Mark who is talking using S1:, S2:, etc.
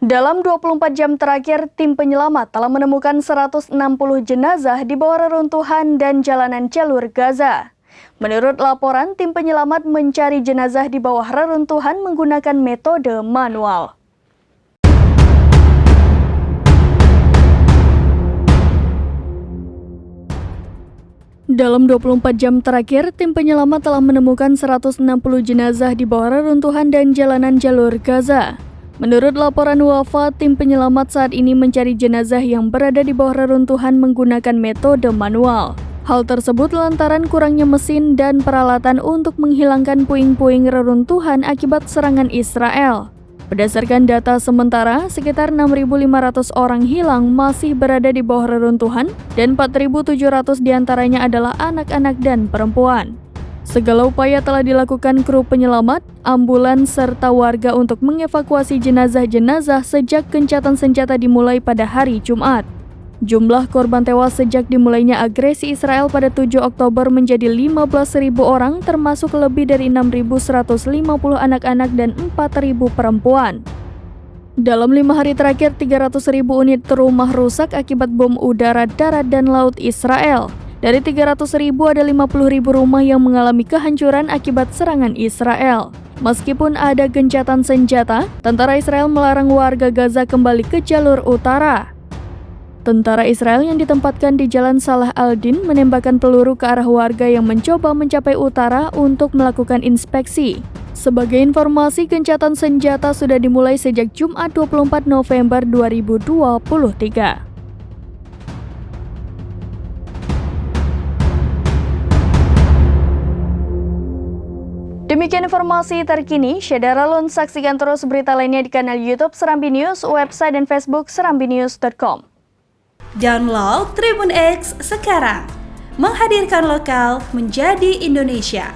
S1: Dalam 24 jam terakhir, tim penyelamat telah menemukan 160 jenazah di bawah reruntuhan dan jalanan jalur Gaza. Menurut laporan, tim penyelamat mencari jenazah di bawah reruntuhan menggunakan metode manual. Dalam 24 jam terakhir, tim penyelamat telah menemukan 160 jenazah di bawah reruntuhan dan jalanan jalur Gaza. Menurut laporan Wafa, tim penyelamat saat ini mencari jenazah yang berada di bawah reruntuhan menggunakan metode manual. Hal tersebut lantaran kurangnya mesin dan peralatan untuk menghilangkan puing-puing reruntuhan akibat serangan Israel. Berdasarkan data sementara, sekitar 6.500 orang hilang masih berada di bawah reruntuhan dan 4.700 diantaranya adalah anak-anak dan perempuan. Segala upaya telah dilakukan kru penyelamat, ambulans, serta warga untuk mengevakuasi jenazah-jenazah sejak gencatan senjata dimulai pada hari Jumat. Jumlah korban tewas sejak dimulainya agresi Israel pada 7 Oktober menjadi 15.000 orang, termasuk lebih dari 6.150 anak-anak dan 4.000 perempuan. Dalam 5 hari terakhir, 300.000 unit rumah rusak akibat bom udara, darat, dan laut Israel. Dari 300.000 ada 50.000 rumah yang mengalami kehancuran akibat serangan Israel. Meskipun ada gencatan senjata, tentara Israel melarang warga Gaza kembali ke jalur utara. Tentara Israel yang ditempatkan di Jalan Salah al-Din menembakkan peluru ke arah warga yang mencoba mencapai utara untuk melakukan inspeksi. Sebagai informasi, gencatan senjata sudah dimulai sejak Jumat 24 November 2023. Demikian informasi terkini, Syedara Lun saksikan terus berita lainnya di kanal YouTube Serambi News, website dan Facebook serambinews.com.
S2: Download Tribun X sekarang, menghadirkan lokal menjadi Indonesia.